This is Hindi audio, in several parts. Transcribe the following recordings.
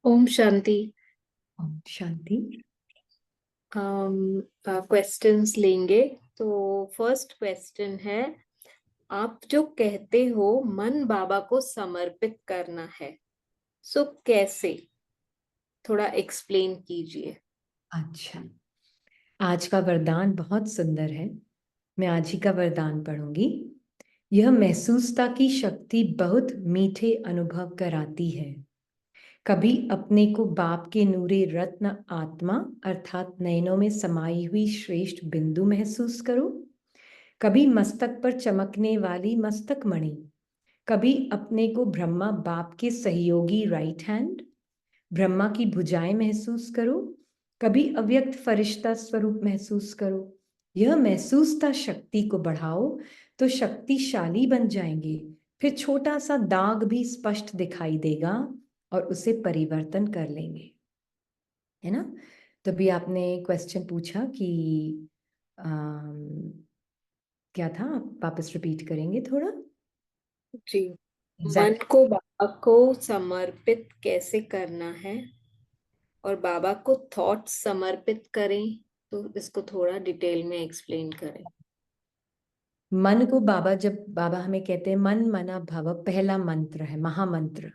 ओम शांति। ओम शांति। क्वेश्चंस लेंगे। तो फर्स्ट क्वेश्चन है, आप जो कहते हो मन बाबा को समर्पित करना है, सो कैसे? थोड़ा एक्सप्लेन कीजिए। अच्छा, आज का वरदान बहुत सुंदर है। मैं आज ही का वरदान पढ़ूंगी। यह महसूसता की शक्ति बहुत मीठे अनुभव कराती है। कभी अपने को बाप के नूरे रत्न आत्मा अर्थात नयनों में समाई हुई श्रेष्ठ बिंदु महसूस करो। कभी मस्तक पर चमकने वाली मस्तक मणि। कभी अपने को ब्रह्मा बाप के सहयोगी राइट हैंड ब्रह्मा की भुजाएं महसूस करो। कभी अव्यक्त फरिश्ता स्वरूप महसूस करो। यह महसूसता शक्ति को बढ़ाओ तो शक्तिशाली बन जाएंगे। फिर छोटा सा दाग भी स्पष्ट दिखाई देगा और उसे परिवर्तन कर लेंगे, है ना। तो अभी आपने क्वेश्चन पूछा कि क्या था, आप वापस रिपीट करेंगे थोड़ा। जी। मन एग्जैक्ट। को बाबा को समर्पित कैसे करना है और बाबा को थॉट्स समर्पित करें, तो इसको थोड़ा डिटेल में एक्सप्लेन करें। मन को बाबा, जब बाबा हमें कहते हैं मन मना भव, पहला मंत्र है महामंत्र।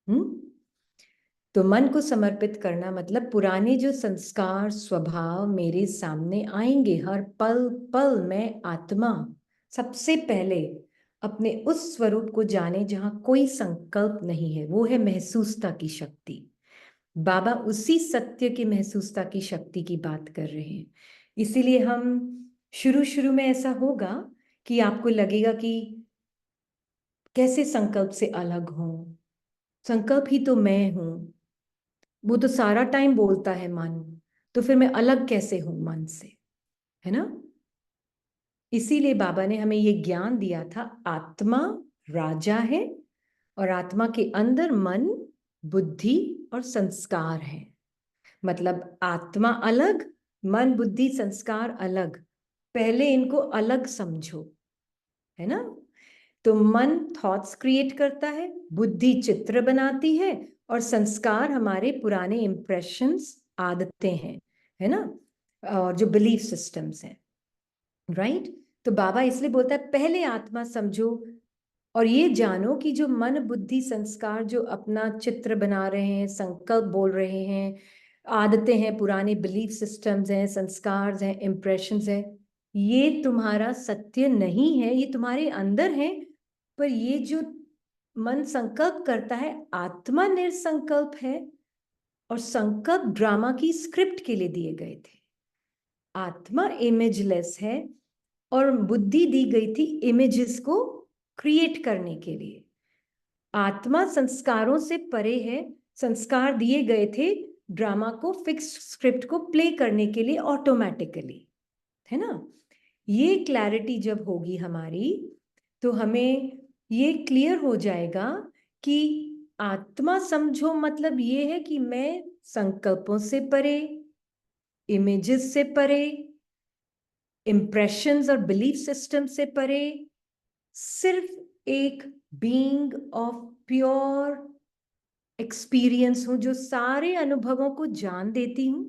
हम्म। तो मन को समर्पित करना मतलब पुराने जो संस्कार स्वभाव मेरे सामने आएंगे हर पल पल, मैं आत्मा सबसे पहले अपने उस स्वरूप को जाने जहां कोई संकल्प नहीं है, वो है महसूसता की शक्ति। बाबा उसी सत्य की महसूसता की शक्ति की बात कर रहे हैं। इसीलिए हम शुरू शुरू में ऐसा होगा कि आपको लगेगा कि कैसे संकल्प से अलग हूं, संकल्प ही तो मैं हूं, वो तो सारा टाइम बोलता है मन, तो फिर मैं अलग कैसे हूं मन से, है ना। इसीलिए बाबा ने हमें ये ज्ञान दिया था, आत्मा राजा है और आत्मा के अंदर मन बुद्धि और संस्कार है। मतलब आत्मा अलग, मन बुद्धि संस्कार अलग। पहले इनको अलग समझो, है ना। तो मन थॉट्स क्रिएट करता है, बुद्धि चित्र बनाती है और संस्कार हमारे पुराने इंप्रेशंस आदतें हैं, है ना, और जो बिलीफ सिस्टम्स हैं, राइट। तो बाबा इसलिए बोलता है पहले आत्मा समझो और ये जानो कि जो मन बुद्धि संस्कार जो अपना चित्र बना रहे हैं, संकल्प बोल रहे हैं, आदतें हैं, पुराने बिलीफ सिस्टम्स हैं, संस्कार हैं, इंप्रेशंस हैं, ये तुम्हारा सत्य नहीं है, ये तुम्हारे अंदर है। पर ये जो मन संकल्प करता है, आत्मा निरसंकल्प है और संकल्प ड्रामा की स्क्रिप्ट के लिए दिए गए थे। आत्मा इमेजलेस है और बुद्धि दी गई थी इमेजेस को क्रिएट करने के लिए। आत्मा संस्कारों से परे है, संस्कार दिए गए थे ड्रामा को, फिक्स स्क्रिप्ट को प्ले करने के लिए ऑटोमेटिकली, है ना। ये क्लैरिटी जब होगी हमारी तो हमें ये क्लियर हो जाएगा कि आत्मा समझो मतलब ये है कि मैं संकल्पों से परे, इमेजेस से परे, इंप्रेशंस और बिलीफ सिस्टम से परे, सिर्फ एक बीइंग ऑफ प्योर एक्सपीरियंस हूं, जो सारे अनुभवों को जान देती हूं।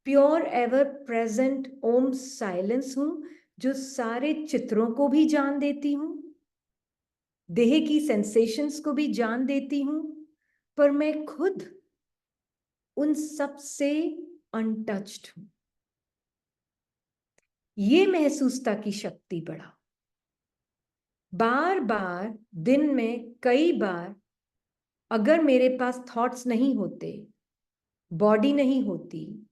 प्योर एवर प्रेजेंट ओम साइलेंस हूं, जो सारे चित्रों को भी जान देती हूं, देह की सेंसेशंस को भी जान देती हूं, पर मैं खुद उन सब से अनटच्ड हूं। ये महसूसता की शक्ति बढ़ाओ। बार बार दिन में कई बार, अगर मेरे पास थॉट्स नहीं होते, बॉडी नहीं होती,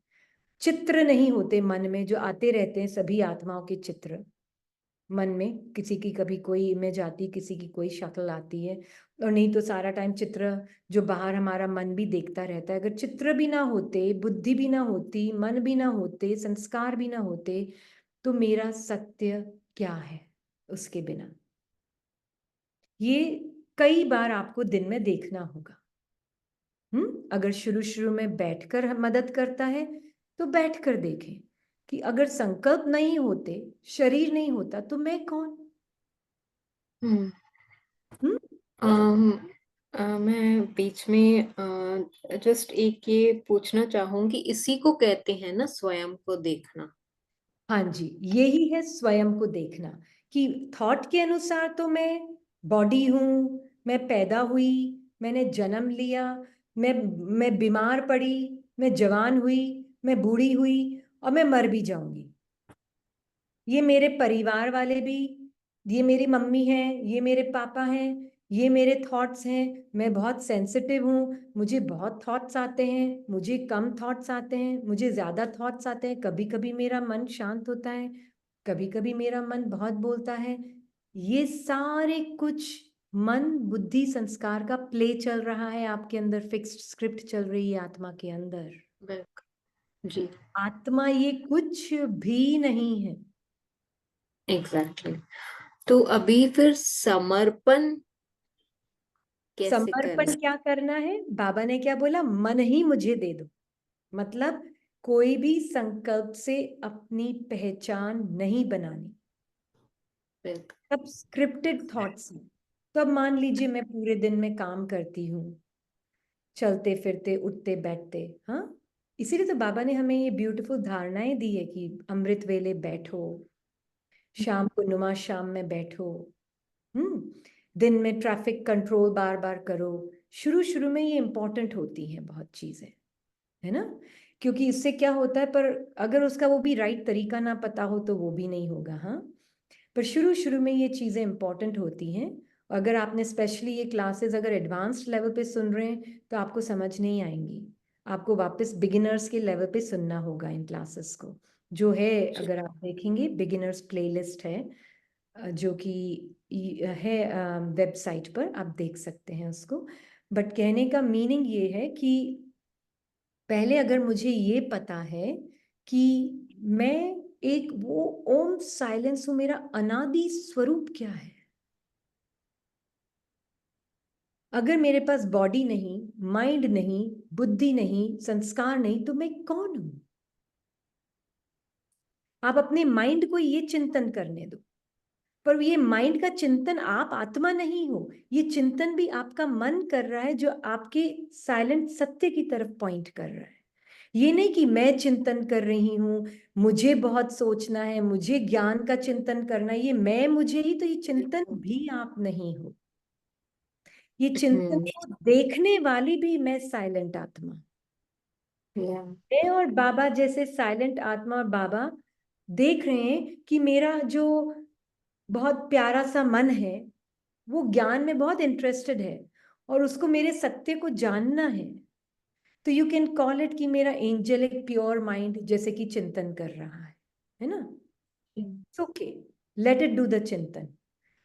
चित्र नहीं होते मन में, जो आते रहते हैं सभी आत्माओं के चित्र मन में, किसी की कभी कोई इमेज आती, किसी की कोई शक्ल आती है, और नहीं तो सारा टाइम चित्र जो बाहर हमारा मन भी देखता रहता है। अगर चित्र भी ना होते, बुद्धि भी ना होती, मन भी ना होते, संस्कार भी ना होते, तो मेरा सत्य क्या है उसके बिना। ये कई बार आपको दिन में देखना होगा। अगर शुरू शुरू में बैठकर मदद करता है तो बैठकर देखें कि अगर संकल्प नहीं होते, शरीर नहीं होता, तो मैं कौन। हम्म। हम्म। मैं बीच में जस्ट एक ये पूछना चाहूंगी, इसी को कहते हैं ना स्वयं को देखना? हाँ जी, यही है स्वयं को देखना, कि थॉट के अनुसार तो मैं बॉडी हूँ, मैं पैदा हुई, मैंने जन्म लिया, मैं बीमार पड़ी, मैं जवान हुई, मैं बूढ़ी हुई और मैं मर भी जाऊंगी। ये मेरे परिवार वाले भी, ये मेरी मम्मी है, ये मेरे पापा हैं, ये मेरे थॉट्स हैं। मैं बहुत सेंसिटिव हूँ, मुझे बहुत थॉट्स आते हैं, मुझे कम थॉट्स आते हैं, मुझे ज्यादा थॉट्स आते हैं। कभी कभी मेरा मन शांत होता है, कभी कभी मेरा मन बहुत बोलता है। ये सारे कुछ मन बुद्धि संस्कार का प्ले चल रहा है आपके अंदर, फिक्स्ड स्क्रिप्ट चल रही है आत्मा के अंदर। बिल्कुल जी। आत्मा ये कुछ भी नहीं है। एग्जैक्टली तो अभी फिर समर्पण कैसे समर्पण करना? क्या करना है? बाबा ने क्या बोला? मन ही मुझे दे दो। मतलब कोई भी संकल्प से अपनी पहचान नहीं बनानी। बिल्कुल। सब स्क्रिप्टेड थॉट्स हैं। तो अब मान लीजिए मैं पूरे दिन में काम करती हूँ, चलते फिरते उठते बैठते, हाँ, इसीलिए तो बाबा ने हमें ये ब्यूटीफुल धारणाएं दी है कि अमृत वेले बैठो, शाम को नुमा शाम में बैठो, दिन में ट्रैफिक कंट्रोल बार बार करो। शुरू शुरू में ये इंपॉर्टेंट होती हैं बहुत चीजें, है ना? क्योंकि इससे क्या होता है, पर अगर उसका वो भी राइट तरीका ना पता हो तो वो भी नहीं होगा, हाँ। पर शुरू शुरू में ये चीजें इंपॉर्टेंट होती हैं। अगर आपने स्पेशली ये क्लासेस अगर एडवांस्ड लेवल पे सुन रहे हैं तो आपको समझ नहीं आएंगी। आपको वापस बिगिनर्स के लेवल पे सुनना होगा इन क्लासेस को, जो है, अगर आप देखेंगे बिगिनर्स प्लेलिस्ट है, जो कि है वेबसाइट पर, आप देख सकते हैं उसको। बट कहने का मीनिंग ये है कि पहले अगर मुझे ये पता है कि मैं एक वो ओम साइलेंस हूं, मेरा अनादि स्वरूप क्या है। अगर मेरे पास बॉडी नहीं, माइंड नहीं, बुद्धि नहीं, संस्कार नहीं, तो मैं कौन हूं? आप अपने माइंड को ये चिंतन करने दो। पर ये माइंड का चिंतन, आप आत्मा नहीं हो। ये चिंतन भी आपका मन कर रहा है, जो आपके साइलेंट सत्य की तरफ पॉइंट कर रहा है। ये नहीं कि मैं चिंतन कर रही हूं, मुझे बहुत सोचना है, मुझे ज्ञान का चिंतन करना है, ये मैं मुझे ही, तो ये चिंतन भी आप नहीं हो। ये चिंतन हम्म। को देखने वाली भी मैं साइलेंट आत्मा। या मैं और बाबा जैसे साइलेंट आत्मा, और बाबा देख रहे हैं कि मेरा जो बहुत प्यारा सा मन है वो ज्ञान में बहुत इंटरेस्टेड है और उसको मेरे सत्य को जानना है। तो यू कैन कॉल इट कि मेरा एंजेलिक प्योर माइंड जैसे कि चिंतन कर रहा है ना? It's okay, let it do the चिंतन।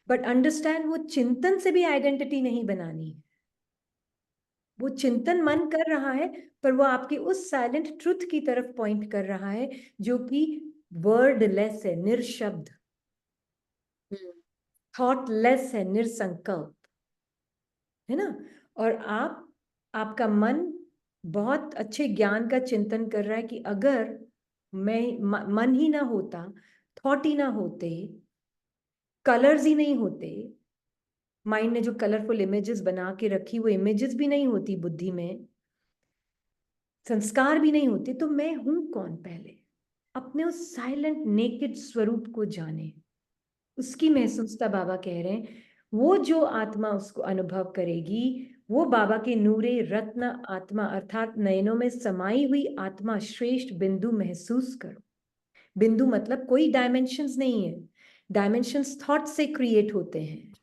बट अंडरस्टैंड, वो चिंतन से भी आइडेंटिटी नहीं बनानी है। वो चिंतन मन कर रहा है, पर वो आपके उस साइलेंट ट्रुथ की तरफ पॉइंट कर रहा है, जो कि वर्डलेस है, निरशब्द, थॉटलेस है, निरसंकल्प, है ना? और आपका मन बहुत अच्छे ज्ञान का चिंतन कर रहा है कि अगर मन ही ना होता, थॉट ही ना होते, कलर्स ही नहीं होते, माइंड ने जो कलरफुल इमेजेस बना के रखी वो इमेजेस भी नहीं होती बुद्धि में, संस्कार भी नहीं होते, तो मैं हूं कौन? पहले अपने उस साइलेंट नेकेड स्वरूप को जाने, उसकी महसूसता बाबा कह रहे हैं। वो जो आत्मा उसको अनुभव करेगी, वो बाबा के नूरे रत्न आत्मा अर्थात नयनों में समाई हुई आत्मा श्रेष्ठ बिंदु महसूस करो। बिंदु मतलब कोई डायमेंशंस नहीं है, डायमेंशंस थॉट से क्रिएट होते हैं,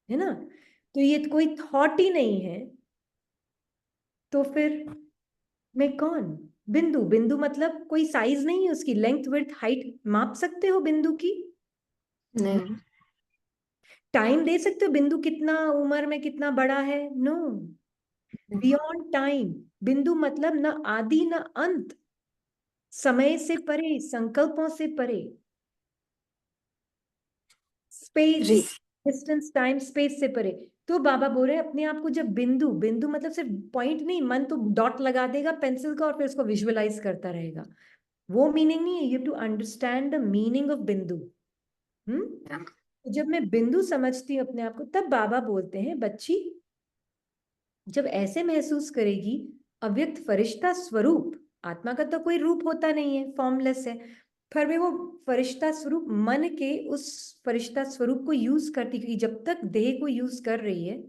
है ना? तो ये कोई थॉट ही नहीं है, तो फिर मैं कौन? बिंदु, बिंदु मतलब कोई साइज नहीं है, उसकी लेंथ विड्थ हाइट माप सकते हो बिंदु की? नहीं। टाइम दे सकते हो बिंदु कितना उम्र में कितना बड़ा है? No, beyond time. बिंदु मतलब न आदि न अंत, समय से परे, संकल्पों से परे, स्पेस, जी। डिस्टेंस, टाइम स्पेस से परे। तो बाबा बोल रहे हैं अपने आप को जब बिंदु, बिंदु मतलब सिर्फ पॉइंट नहीं, मन तो डॉट लगा देगा पेंसिल का और फिर उसको विजुअलाइज करता रहेगा, वो मीनिंग नहीं है। You to understand the meaning of bindu. तो जब मैं बिंदु समझती हूँ अपने आप को, तब बाबा बोलते हैं बच्ची जब ऐसे महसूस करेगी अव्यक्त फरिश्ता स्वरूप, आत्मा का तो कोई रूप होता नहीं है, फॉर्मलेस है, फिर भी वो फरिश्ता स्वरूप मन के उस फरिश्ता स्वरूप को यूज करती, क्योंकि जब तक देह को यूज कर रही है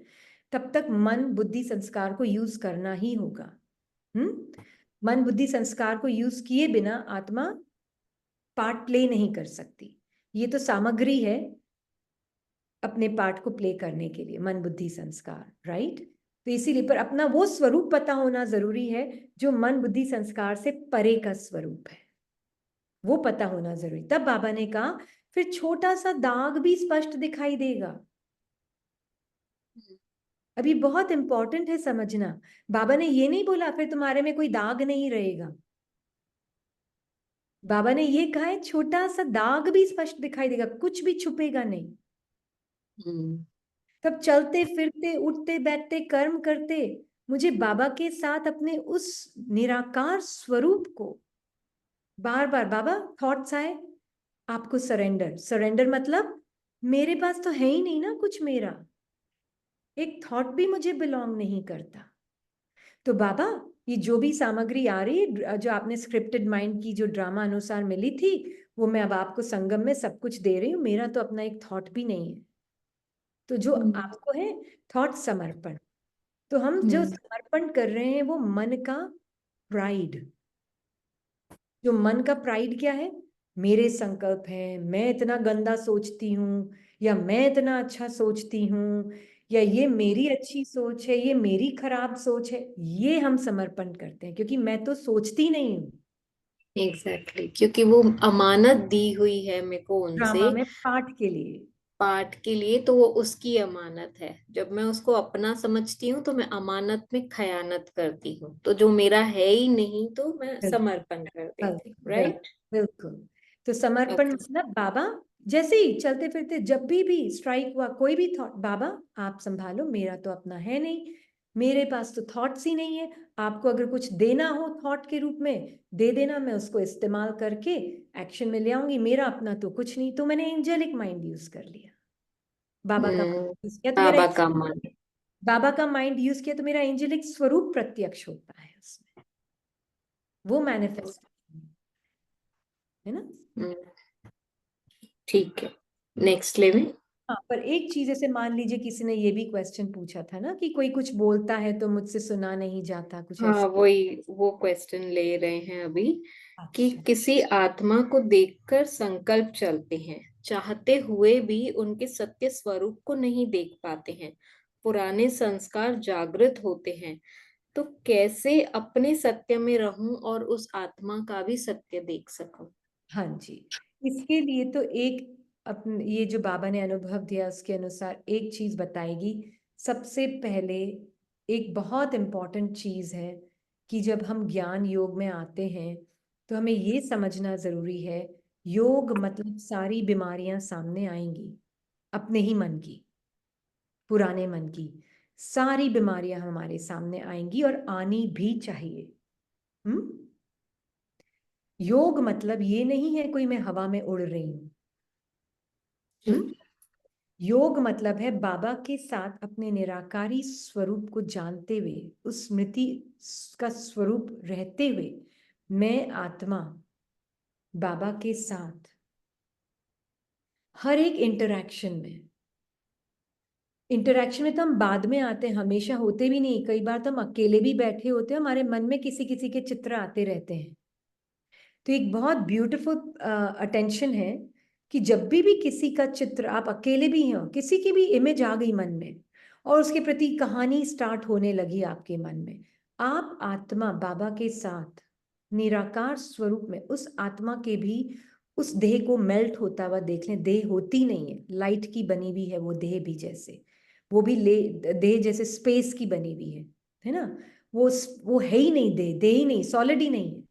तब तक मन बुद्धि संस्कार को यूज करना ही होगा। मन बुद्धि संस्कार को यूज किए बिना आत्मा पार्ट प्ले नहीं कर सकती। ये तो सामग्री है अपने पार्ट को प्ले करने के लिए, मन बुद्धि संस्कार, राइट। तो इसीलिए पर अपना वो स्वरूप पता होना जरूरी है जो मन बुद्धि संस्कार से परे का स्वरूप है, वो पता होना जरूरी। तब बाबा ने कहा फिर छोटा सा दाग भी स्पष्ट दिखाई देगा। अभी बहुत इंपॉर्टेंट है समझना, बाबा ने ये नहीं बोला फिर तुम्हारे में कोई दाग नहीं रहेगा। बाबा ने ये कहा है छोटा सा दाग भी स्पष्ट दिखाई देगा, कुछ भी छुपेगा नहीं। तब चलते फिरते उठते बैठते कर्म करते मुझे बाबा के साथ अपने उस निराकार स्वरूप को बार बार, बाबा थॉट्स आए आपको सरेंडर, सरेंडर मतलब मेरे पास तो है ही नहीं ना कुछ मेरा, एक थॉट भी मुझे बिलोंग नहीं करता। तो बाबा ये जो भी सामग्री आ रही है, जो आपने स्क्रिप्टेड माइंड की जो ड्रामा अनुसार मिली थी, वो मैं अब आपको संगम में सब कुछ दे रही हूँ, मेरा तो अपना एक थॉट भी नहीं है। तो जो आपको है थॉट समर्पण, तो हम जो समर्पण कर रहे हैं वो मन का प्राइड। जो मन का प्राइड क्या है, मेरे संकल्प है, मैं इतना गंदा सोचती हूँ, या मैं इतना अच्छा सोचती हूँ, या ये मेरी अच्छी सोच है, ये मेरी खराब सोच है, ये हम समर्पण करते हैं, क्योंकि मैं तो सोचती नहीं हूँ। एग्जैक्टली क्योंकि वो अमानत दी हुई है मेरे को उनसे ड्रामा में पाठ के लिए, पाठ के लिए, तो वो उसकी अमानत है। जब मैं उसको अपना समझती हूँ तो मैं अमानत में खयानत करती हूँ, तो जो मेरा है ही नहीं तो मैं समर्पण कर देती हूँ, बिल्कुल राइट। बिल्कुल। तो समर्पण ओके। मतलब बाबा जैसे ही चलते फिरते जब भी स्ट्राइक हुआ कोई भी थॉट, बाबा आप संभालो, मेरा तो अपना है नहीं, मेरे पास तो थॉट्स ही नहीं है, आपको अगर कुछ देना हो थॉट के रूप में दे देना, मैं उसको इस्तेमाल करके एक्शन में ले आऊंगी, मेरा अपना तो कुछ नहीं। तो मैंने एंजेलिक माइंड यूज कर लिया, बाबा का माइंड यूज किया तो मेरा बाबा का मान। बाबा का माइंड यूज किया तो मेरा एंजेलिक स्वरूप प्रत्यक्ष होता है उसमें, वो मैनिफेस्ट है ना। हम्म, ठीक है, नेक्स्ट लेवल। हाँ, पर एक चीज जैसे मान लीजिए किसी ने ये भी क्वेश्चन पूछा था ना कि कोई कुछ बोलता है तो मुझसे सुना नहीं जाता, कुछ हाँ, ऐसा। वही वो क्वेश्चन ले रहे हैं अभी कि अच्छा, किसी आत्मा को देखकर संकल्प चलते हैं, चाहते हुए भी उनके सत्य स्वरूप को नहीं देख पाते हैं, पुराने संस्कार जागृत होते हैं, तो कैसे अपने सत्य में रहूं और उस आत्मा का भी सत्य देख सकूं। हाँ जी। इसके लिए तो एक अपने ये जो बाबा ने अनुभव दिया उसके अनुसार एक चीज बताएगी। सबसे पहले एक बहुत इम्पोर्टेंट चीज है कि जब हम ज्ञान योग में आते हैं तो हमें ये समझना जरूरी है, योग मतलब सारी बीमारियां सामने आएंगी अपने ही मन की, पुराने मन की सारी बीमारियां हमारे सामने आएंगी और आनी भी चाहिए। योग मतलब ये नहीं है कोई मैं हवा में उड़ रही हूं। योग मतलब है बाबा के साथ अपने निराकारी स्वरूप को जानते हुए, उस स्मृति का स्वरूप रहते हुए, मैं आत्मा बाबा के साथ हर एक इंटरैक्शन में तो हम बाद में आते हैं, हमेशा होते भी नहीं, कई बार तो हम अकेले भी बैठे होते हैं, हमारे मन में किसी किसी के चित्र आते रहते हैं। तो एक बहुत ब्यूटीफुल अटेंशन है कि जब भी किसी का चित्र, आप अकेले भी हो, किसी की भी इमेज आ गई मन में और उसके प्रति कहानी स्टार्ट होने लगी आपके मन में, आप आत्मा बाबा के साथ निराकार स्वरूप में उस आत्मा के भी उस देह को मेल्ट होता हुआ देख लें। देह होती नहीं है, लाइट की बनी हुई है वो देह भी, जैसे वो भी देह जैसे स्पेस की बनी हुई है ना। वो है ही नहीं, देह ही नहीं, सॉलिड ही नहीं है।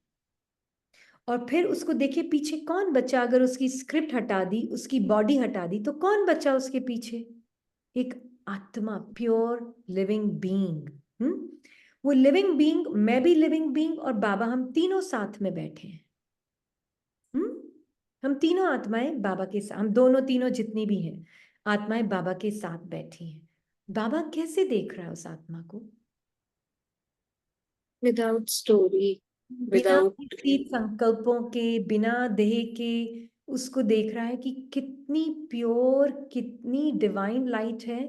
और फिर उसको देखिए पीछे कौन बचा, अगर उसकी स्क्रिप्ट हटा दी, उसकी बॉडी हटा दी, तो कौन बचा उसके पीछे? एक आत्मा, प्योर लिविंग बीइंग। वो लिविंग बीइंग, मैं भी लिविंग बीइंग और बाबा, हम तीनों साथ में बैठे हैं। हम तीनों आत्माएं बाबा के साथ, हम दोनों तीनों जितनी भी हैं आत्माएं बाबा के साथ बैठी हैं। बाबा कैसे देख रहा है उस आत्मा को? विदाउट स्टोरी, बिना विदाउट किसी संकल्पों के, बिना देह के, उसको देख रहा है कि कितनी प्योर, कितनी डिवाइन लाइट है,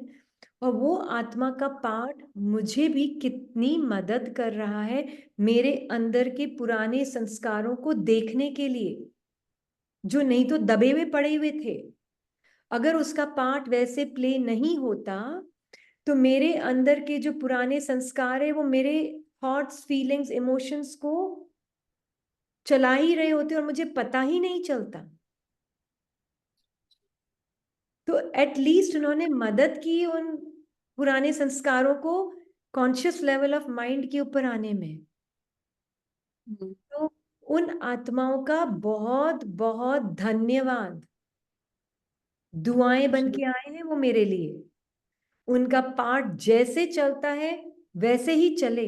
और वो आत्मा का पार्ट मुझे भी कितनी मदद कर रहा है मेरे अंदर के पुराने संस्कारों को देखने के लिए, जो नहीं तो दबे हुए पड़े हुए थे। अगर उसका पार्ट वैसे प्ले नहीं होता तो मेरे अंदर के जो पुराने संस्कार है वो मेरे थॉट्स, फीलिंग्स, इमोशंस को चला ही रहे होते और मुझे पता ही नहीं चलता। तो एटलीस्ट उन्होंने मदद की उन पुराने संस्कारों को कॉन्शियस लेवल ऑफ माइंड के ऊपर आने में। तो उन आत्माओं का बहुत बहुत धन्यवाद। दुआएं बन के आए हैं वो मेरे लिए। उनका पार्ट जैसे चलता है वैसे ही चले।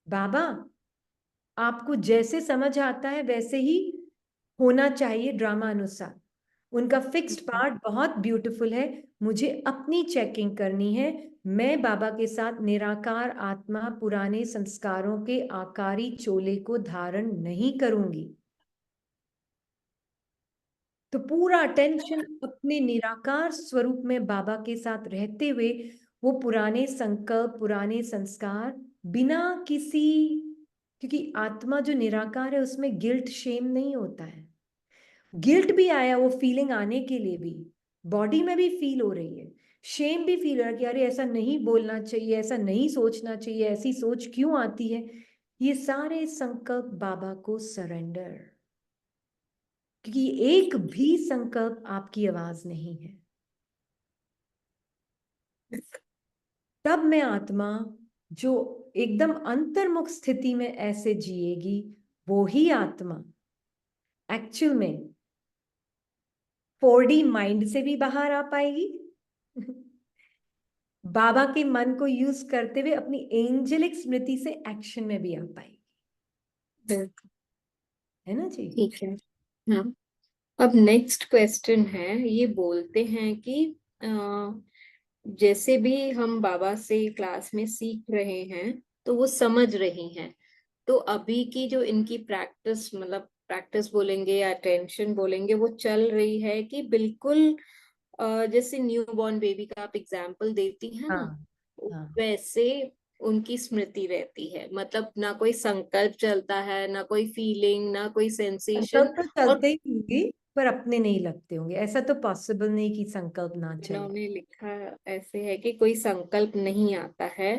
बाबा, आपको जैसे समझ आता है वैसे ही होना चाहिए ड्रामा अनुसार। उनका फिक्स्ड पार्ट बहुत ब्यूटीफुल है। मुझे अपनी चेकिंग करनी है। मैं बाबा के साथ निराकार आत्मा पुराने संस्कारों के आकारी चोले को धारण नहीं करूंगी। तो पूरा अटेंशन अपने निराकार स्वरूप में बाबा के साथ रहते हुए वो पुराने संकल्प, पुराने संस्कार बिना किसी, क्योंकि आत्मा जो निराकार है उसमें गिल्ट, शेम नहीं होता है। गिल्ट भी आया, वो फीलिंग आने के लिए भी बॉडी में भी फील हो रही है, शेम भी फील हो रहा है कि अरे ऐसा नहीं बोलना चाहिए, ऐसा नहीं सोचना चाहिए, ऐसी सोच क्यों आती है। ये सारे संकल्प बाबा को सरेंडर, क्योंकि एक भी संकल्प आपकी आवाज नहीं है। तब मैं आत्मा जो एकदम अंतर्मुख स्थिति में ऐसे जिएगी, वो ही आत्मा एक्चुअल में 4D माइंड से भी बाहर आ पाएगी। बाबा के मन को यूज करते हुए अपनी एंजेलिक स्मृति से एक्शन में भी आ पाएगी। है ना जी? ठीक है। हाँ, अब नेक्स्ट क्वेश्चन है, ये बोलते हैं कि जैसे भी हम बाबा से क्लास में सीख रहे हैं तो वो समझ रही हैं, तो अभी की जो इनकी प्रैक्टिस, मतलब प्रैक्टिस बोलेंगे या टेंशन बोलेंगे, वो चल रही है कि बिल्कुल जैसे न्यू बॉर्न बेबी का आप एग्जाम्पल देती है हाँ ना, हाँ। वैसे उनकी स्मृति रहती है, मतलब ना कोई संकल्प चलता है, ना कोई फीलिंग, ना कोई सेंसेशन। संकल्प तो और चलते ही होंगे पर अपने नहीं लगते होंगे। ऐसा तो पॉसिबल नहीं कि संकल्प ना चले। इन्होंने लिखा ऐसे है कि कोई संकल्प नहीं आता है।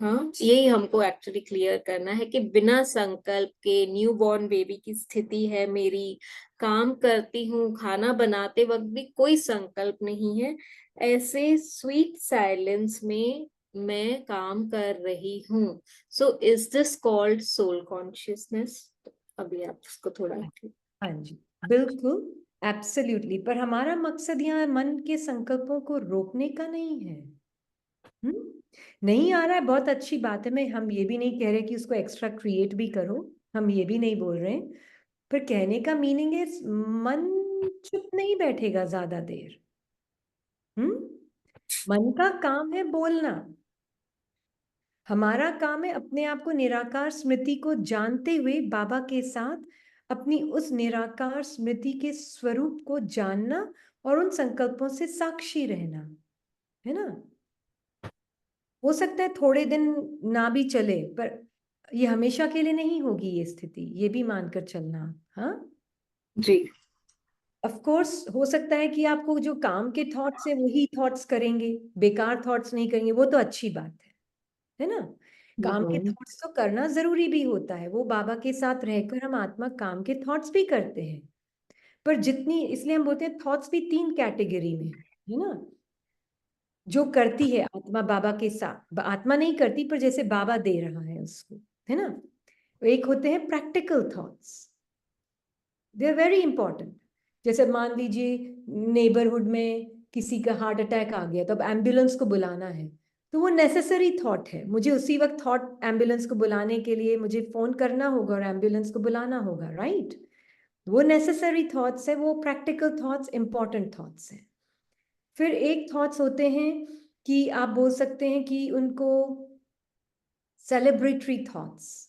हाँ, यही हमको एक्चुअली क्लियर करना है कि बिना संकल्प के न्यू बॉर्न बेबी की स्थिति है मेरी। काम करती हूँ, खाना बनाते वक्त भी कोई संकल्प नहीं है, ऐसे स्वीट साइलेंस में मैं काम कर रही हूँ। So is this called soul consciousness? अभी आप इसको थोड़ा। हाँ जी, बिल्कुल, एब्सोल्युटली। पर हमारा मकसद यहाँ मन के संकल्पों को रोकने का नहीं है। नहीं आ रहा है, बहुत अच्छी बात है। मैं हम ये भी नहीं कह रहे कि उसको एक्स्ट्रा क्रिएट भी करो, हम ये भी नहीं बोल रहे हैं। पर कहने का मीनिंग है मन चुप नहीं बैठेगा ज्यादा देर। मन का काम है बोलना। हमारा काम है अपने आप को निराकार स्मृति को जानते हुए बाबा के साथ अपनी उस निराकार स्मृति के स्वरूप को जानना और उन संकल्पों से साक्षी रहना, है ना? हो सकता है थोड़े दिन ना भी चले, पर ये हमेशा के लिए नहीं होगी ये स्थिति, ये भी मानकर चलना। हाँ जी। ऑफ कोर्स, हो सकता है कि आपको जो काम के थॉट्स है वही थॉट्स करेंगे, बेकार थॉट्स नहीं करेंगे, वो तो अच्छी बात है ना? काम के हम्म। थॉट्स तो करना जरूरी भी होता है, वो बाबा के साथ रहकर हम आत्मा काम के थॉट्स भी करते हैं। पर जितनी, इसलिए हम बोलते हैं थॉट्स भी 3 कैटेगरी में है ना? जो करती है आत्मा बाबा के साथ, आत्मा नहीं करती पर जैसे बाबा दे रहा है उसको, है ना? एक होते हैं practical thoughts, they are very important. जैसे मान लीजिए नेबरहुड में किसी का हार्ट अटैक आ गया तो अब एम्बुलेंस को बुलाना है, तो वो नेसेसरी थॉट है। मुझे उसी वक्त थॉट एम्बुलेंस को बुलाने के लिए मुझे फोन करना होगा और एम्बुलेंस को बुलाना होगा, राइट? वो नेसेसरी थॉट्स है, वो प्रैक्टिकल थॉट्स इंपॉर्टेंट थॉट्स हैं। फिर एक थॉट्स होते हैं कि आप बोल सकते हैं कि उनको सेलिब्रेटरी थॉट्स,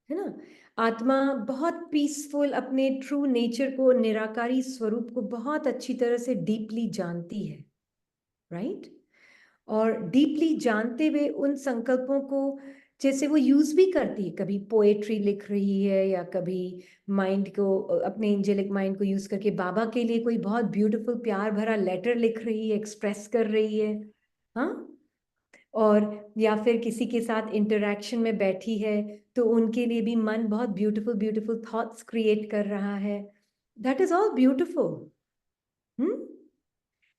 है ना। आत्मा बहुत पीसफुल, अपने ट्रू नेचर को, निराकारी स्वरूप को बहुत अच्छी तरह से डीपली जानती है, राइट। और डीपली जानते हुए उन संकल्पों को जैसे वो यूज भी करती है, कभी पोएट्री लिख रही है या कभी माइंड को, अपने एंजेलिक माइंड को यूज करके बाबा के लिए कोई बहुत ब्यूटीफुल प्यार भरा लेटर लिख रही है, एक्सप्रेस कर रही है, हाँ। और या फिर किसी के साथ इंटरेक्शन में बैठी है तो उनके लिए भी मन बहुत ब्यूटीफुल ब्यूटीफुल थॉट्स क्रिएट कर रहा है। That is all beautiful.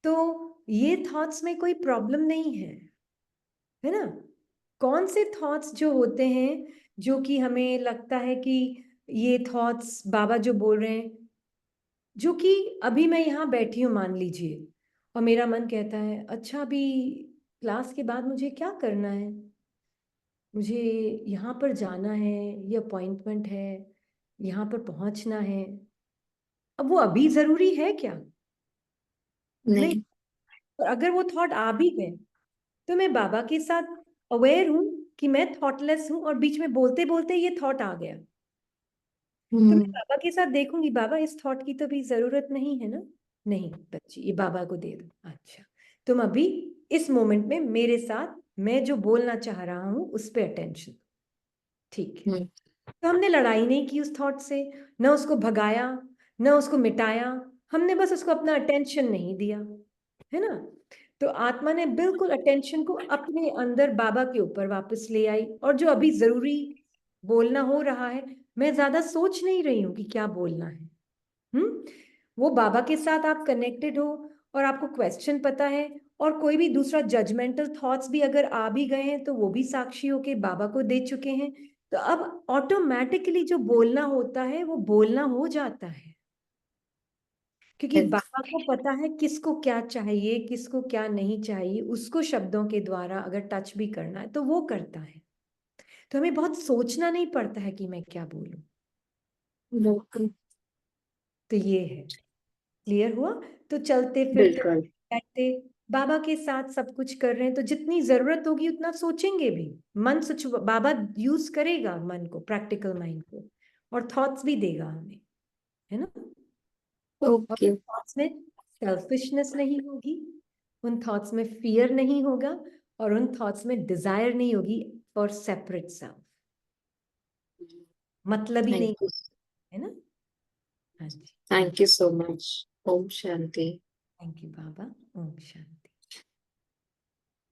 तो ये थॉट्स में कोई प्रॉब्लम नहीं है ना। कौन से थॉट्स जो होते हैं जो कि हमें लगता है कि ये थॉट्स बाबा जो बोल रहे हैं, जो कि अभी मैं यहाँ बैठी हूँ मान लीजिए, और मेरा मन कहता है अच्छा अभी क्लास के बाद मुझे क्या करना है, मुझे यहाँ पर जाना है, ये अपॉइंटमेंट है, यहाँ पर पहुंचना है। अब वो अभी जरूरी है क्या? नहीं। नहीं। और अगर वो थॉट आ भी गए तो मैं बाबा के साथ अवेयर हूं कि मैं थॉटलेस हूं और बीच में बोलते बोलते ये थॉट आ गया, तो मैं हम्म। बाबा के साथ देखूंगी बाबा इस थॉट की तो भी जरूरत नहीं है ना। नहीं बच्ची, ये बाबा को दे दो। अच्छा, तुम अभी इस मोमेंट में मेरे साथ मैं जो बोलना चाह रहा हूं उस पर अटेंशन। ठीक है। हम्म। तो हमने लड़ाई नहीं की उस थॉट से, न उसको भगाया, न उसको मिटाया, हमने बस उसको अपना अटेंशन नहीं दिया, है ना। तो आत्मा ने बिल्कुल अटेंशन को अपने अंदर बाबा के ऊपर वापस ले आई, और जो अभी जरूरी बोलना हो रहा है, मैं ज्यादा सोच नहीं रही हूँ कि क्या बोलना है। वो बाबा के साथ आप कनेक्टेड हो और आपको क्वेश्चन पता है, और कोई भी दूसरा जजमेंटल थॉट्स भी अगर आ भी गए हैं तो वो भी साक्षी होके बाबा को दे चुके हैं। तो अब ऑटोमेटिकली जो बोलना होता है वो बोलना हो जाता है, क्योंकि बाबा को पता है किसको क्या चाहिए, किसको क्या नहीं चाहिए, उसको शब्दों के द्वारा अगर टच भी करना है तो वो करता है। तो हमें बहुत सोचना नहीं पड़ता है कि मैं क्या बोलूं। बिल्कुल। तो ये है, क्लियर हुआ। तो चलते फिरते बिल्कुल। बैठते बाबा के साथ सब कुछ कर रहे हैं, तो जितनी जरूरत होगी उतना सोचेंगे भी। मन सच बाबा यूज करेगा मन को, प्रैक्टिकल माइंड को, और थॉट्स भी देगा हमें, है ना। और ओके। थॉट्स में सेल्फिशनेस नहीं होगी, उन थॉट्स में फियर नहीं होगा, और उन थॉट्स में डिजायर नहीं होगी फॉर सेपरेट सेल्फ, मतलब ही नहीं, थैंक यू। है ना। हाँ जी। Thank you so much. ओम शांति। थैंक यू बाबा। ओम शांति।